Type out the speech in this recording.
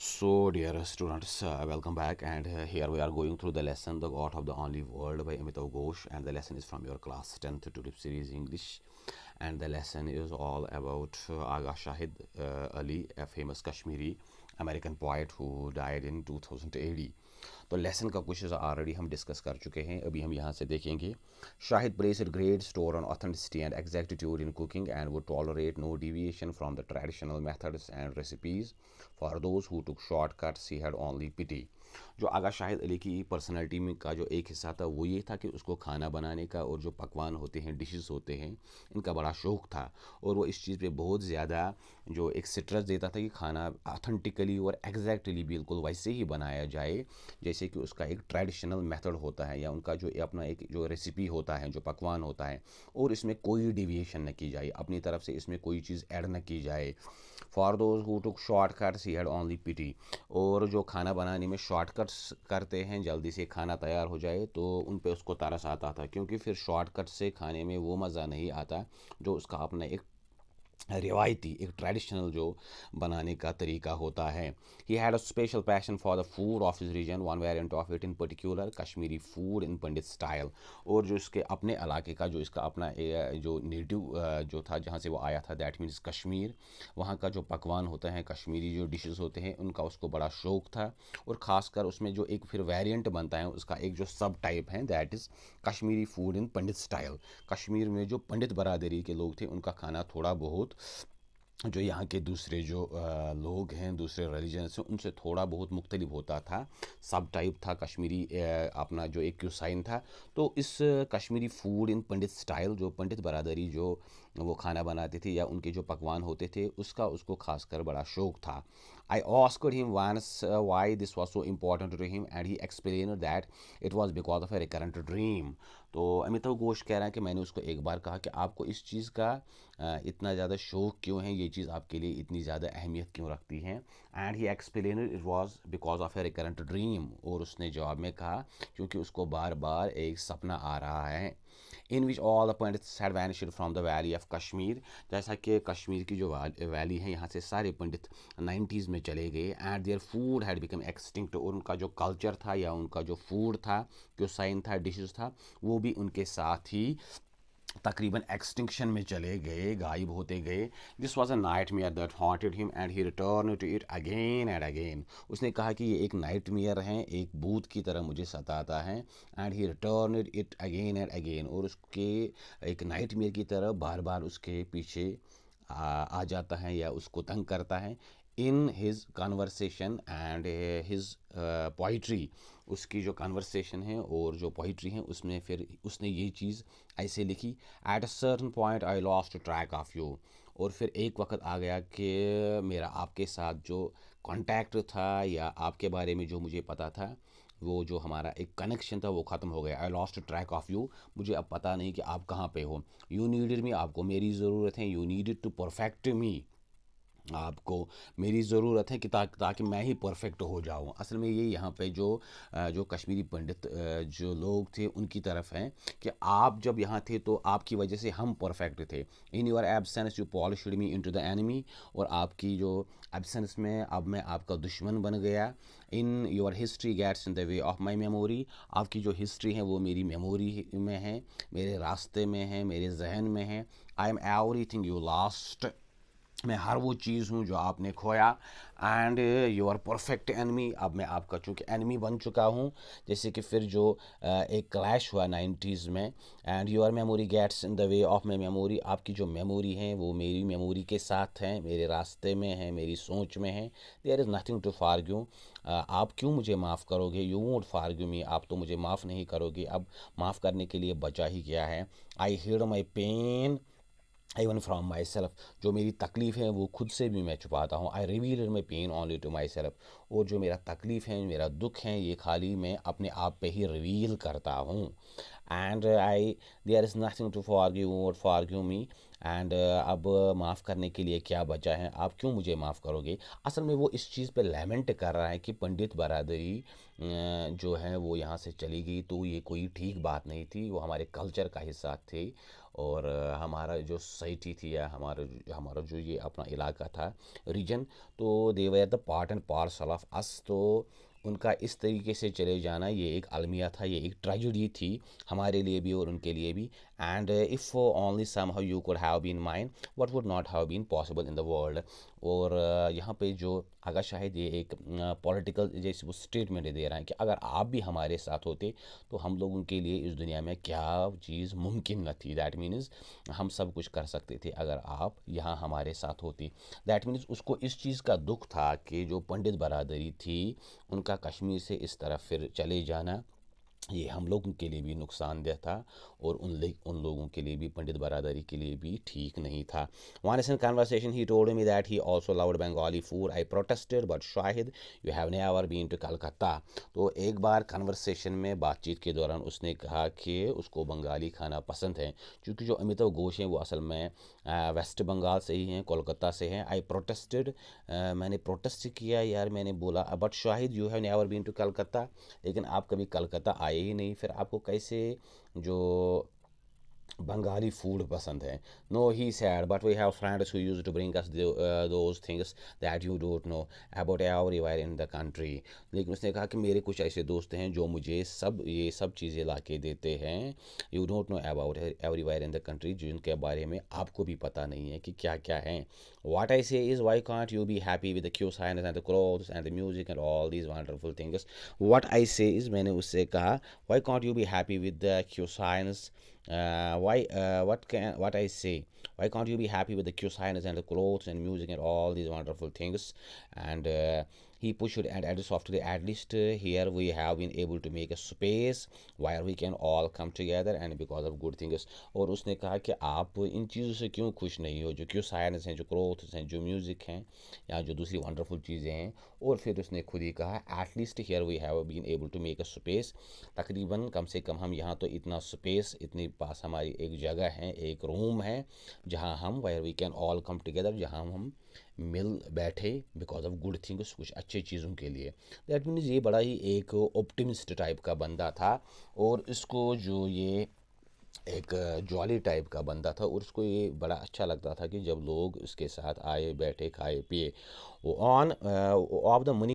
So, dear students, welcome back. And here we are going through the lesson, The God of the Only World by Amitav Ghosh. And the lesson is from your class 10th Tulip Series English. And the lesson is all about Agha Shahid Ali, a famous Kashmiri American poet who died in 2000 AD. तो lesson का कुछ already हम discuss कर चुके हैं. अभी हम यहाँ से देखेंगे. Shahid placed great store on authenticity and exactitude in cooking and would tolerate no deviation from the traditional methods and recipes. For those who took shortcuts he had only pity. जो आगा शाहिद अली की पर्सनैलिटी में का जो एक हिस्सा था वो ये था कि उसको खाना बनाने का और जो पकवान होते हैं, डिशेस होते हैं, इनका बड़ा शौक़ था. और वो इस चीज़ पे बहुत ज़्यादा जो एक स्ट्रेस देता था कि खाना ऑथेंटिकली और एग्जैक्टली बिल्कुल वैसे ही बनाया जाए जैसे कि उसका एक ट्रेडिशनल मेथड होता है या उनका जो अपना एक जो रेसिपी होता है, जो पकवान होता है, और इसमें कोई डिविएशन न की जाए, अपनी तरफ से इसमें कोई चीज़ ऐड न की जाए. For those who took shortcuts he had only pity. और जो खाना बनाने में शॉर्टकट्स करते हैं, जल्दी से खाना तैयार हो जाए, तो उन पे उसको तरस आता था, क्योंकि फिर शॉर्टकट से खाने में वो मज़ा नहीं आता जो उसका अपना एक रिवायती, एक ट्रेडिशनल जो बनाने का तरीका होता है. He had a special passion for the food of his region, one variant of it in particular Kashmiri food in Pandit style. और जो इसके अपने इलाके का जो इसका अपना जो नेटिव जो था, जहाँ से वो आया था, दैट मीन्स कश्मीर, वहाँ का जो पकवान होता है, कश्मीरी जो डिशेस होते हैं, उनका उसको बड़ा शौक़ था. और ख़ासकर उसमें जो एक फिर वेरिएंट बनता है, उसका एक जो सब टाइप है, that is Kashmiri food in Pandit style. Kashmir में जो पंडित बरादरी के लोग थे, उनका खाना थोड़ा बहुत जो यहाँ के दूसरे जो लोग हैं, दूसरे रिलीजन से, उनसे थोड़ा बहुत मुख्तलिफ होता था. सब टाइप था कश्मीरी अपना जो एक क्यूसाइन था. तो इस Kashmiri food in Pandit style, जो पंडित बरादरी जो वो खाना बनाते थे या उनके जो पकवान होते थे, उसका उसको खासकर बड़ा शौक़ था. I asked him once why this was so important to him and he explained that it was because of a recurrent dream. तो अमिताभ घोष कह रहा है कि मैंने उसको एक बार कहा कि आपको इस चीज़ का इतना ज़्यादा शौक़ क्यों है, ये चीज़ आपके लिए इतनी ज़्यादा अहमियत क्यों रखती है. And he explain it was because of a recurrent dream. और उसने जवाब में कहा क्योंकि उसको बार बार एक सपना आ रहा है. In which all the Pandits had vanished from the valley of Kashmir. जैसा कि कश्मीर की जो वैली है, यहाँ से सारे पंडित 90s में चले गए. And their food had become extinct. और उनका जो कल्चर था या उनका जो फूड था, जो साइन था, डिशेस था, वो भी उनके साथ ही तकरीबन एक्सटिंक्शन में चले गए, गायब होते गए. This was a nightmare that haunted him and he return to it again and again. उसने कहा कि ये एक नाइट मेयर है, एक भूत की तरह मुझे सताता है. And he return it again and again. और उसके एक नाइट मेयर की तरह बार बार उसके पीछे आ जाता है या उसको तंग करता है. In his conversation and his poetry. उसकी जो कन्वर्सेशन है और जो पोइट्री है, उसमें फिर उसने ये चीज़ ऐसे लिखी. At a certain point I lost track of you. और फिर एक वक्त आ गया कि मेरा आपके साथ जो कांटेक्ट था या आपके बारे में जो मुझे पता था, वो जो हमारा एक कनेक्शन था, वो ख़त्म हो गया. I lost track of you. मुझे अब पता नहीं कि आप कहाँ पे हो. यू नीडेड मी. आपको मेरी ज़रूरत है. यू नीडेड टू परफेक्ट मी. आपको मेरी ज़रूरत है कि ताकि मैं ही परफेक्ट हो जाऊं. असल में ये यहाँ पे जो कश्मीरी पंडित जो लोग थे, उनकी तरफ हैं कि आप जब यहाँ थे तो आपकी वजह से हम परफेक्ट थे. In your absence you polished me into the enemy. और आपकी जो एब्सेंस में अब मैं आपका दुश्मन बन गया. In your history gets in the way of my memory. आपकी जो हिस्ट्री है वो मेरी मेमोरी में है, मेरे रास्ते में है, मेरे जहन में है. I am everything you lost. मैं हर वो चीज़ हूँ जो आपने खोया. And you are perfect enemy. अब मैं आपका चूँकि एनमी बन चुका हूँ. जैसे कि फिर जो एक क्लैश हुआ 90s में. And your memory gets in the way of my memory. आपकी जो मेमोरी है वो मेरी मेमोरी के साथ है, मेरे रास्ते में है, मेरी सोच में है. There is nothing to forgive. आप क्यों मुझे माफ़ करोगे. You won't forgive me. आप तो मुझे माफ़ नहीं करोगे. अब माफ़ करने के लिए बचा ही क्या है. I hid my pain even from myself. जो मेरी तकलीफ़ है वो खुद से भी मैं छुपाता हूँ. I reveal my pain only to myself. और जो मेरा तकलीफ़ है, मेरा दुख है, ये खाली मैं अपने आप पे ही रिवील करता हूँ. And I there is nothing to forgive or forgive me. And अब माफ़ करने के लिए क्या बचा है. आप क्यों मुझे माफ़ करोगे. असल में वो इस चीज़ पे लेमेंट कर रहा है कि पंडित बरादरी जो है वो यहाँ से चली गई, तो ये कोई ठीक बात नहीं थी. वो हमारे कल्चर का हिस्सा थी और हमारा जो सोसाइटी थी या हमारा जो ये अपना इलाका था, रीजन, तो they were the part and parcel of us. तो उनका इस तरीके से चले जाना ये एक अलमिया था, ये एक ट्रेजेडी थी हमारे लिए भी और उनके लिए भी। And if only somehow you could have been mine what would not have been possible in the world. और यहाँ पे जो अगर शायद ये एक पॉलिटिकल जैसे वो स्टेटमेंट दे रहा है कि अगर आप भी हमारे साथ होते तो हम लोगों के लिए इस दुनिया में क्या चीज़ मुमकिन न थी। दैट मीन्स हम सब कुछ कर सकते थे अगर आप यहाँ हमारे साथ होती। दैट मीन्स उसको इस चीज़ का दुख था कि जो पंडित बरादरी थी उनका कश्मीर से इस तरफ फिर चले जाना ये हम लोगों के लिए भी नुकसानदेह था और उन लोगों के लिए भी, पंडित बरादरी के लिए भी ठीक नहीं था। Once in conversation he told me that he also loved Bengali food. I protested, but Shahid, you have never been to Calcutta. तो एक बार कन्वर्सेशन में बातचीत के दौरान उसने कहा कि उसको बंगाली खाना पसंद है, क्योंकि जो अमिताभ घोष हैं वो असल में वेस्ट बंगाल से ही हैं, कोलकाता से हैं। आई प्रोटेस्टेड, मैंने प्रोटेस्ट किया यार, मैंने बोला but Shahid you have never been to Calcutta, लेकिन आप कभी कलकत्ता आए ही नहीं, फिर आपको कैसे जो बंगाली फूड पसंद है। No he said but we have friends who used to bring us those things that you don't know about everywhere in the country. लेकिन उसने कहा कि मेरे कुछ ऐसे दोस्त हैं जो मुझे ये सब चीज़ें ला के देते हैं, you don't know about everywhere in the country, जिनके बारे में आपको भी पता नहीं है कि क्या क्या है। What I say is, why can't you be happy with the cuisines and the clothes and the music and all these wonderful things? What I say is, मैंने उससे कहा, why can't you be happy with the cuisines? What I say, why can't you be happy with the cuisines and the clothes and music and all these wonderful things? And he pushed and added softly, at least here we have been able to make a space where we can all come together and because of good things. और उसने कहा कि आप इन चीज़ों से क्यों खुश नहीं हो, जो क्यूसाइंस हैं, जो क्लोथ्स हैं, जो म्यूज़िक हैं, या जो दूसरी वंडरफुल चीज़ें हैं। और फिर उसने खुद ही कहा, at least here we have been able to make a space, तकरीबन कम से कम हम यहाँ तो इतना स्पेस, इतनी पास हमारी एक जगह है, एक रूम है जहाँ हम where we can all come together, जहाँ हम मिल बैठे बिकॉज ऑफ गुड थिंग्स, कुछ अच्छी चीज़ों के लिए। दैट मीन्स ये बड़ा ही एक ऑप्टिमिस्ट टाइप का बंदा था और इसको जो ये एक जॉली टाइप का बंदा था और उसको ये बड़ा अच्छा लगता था कि जब लोग उसके साथ आए, बैठे, खाए, पिए। वो ऑन ऑफ द मनी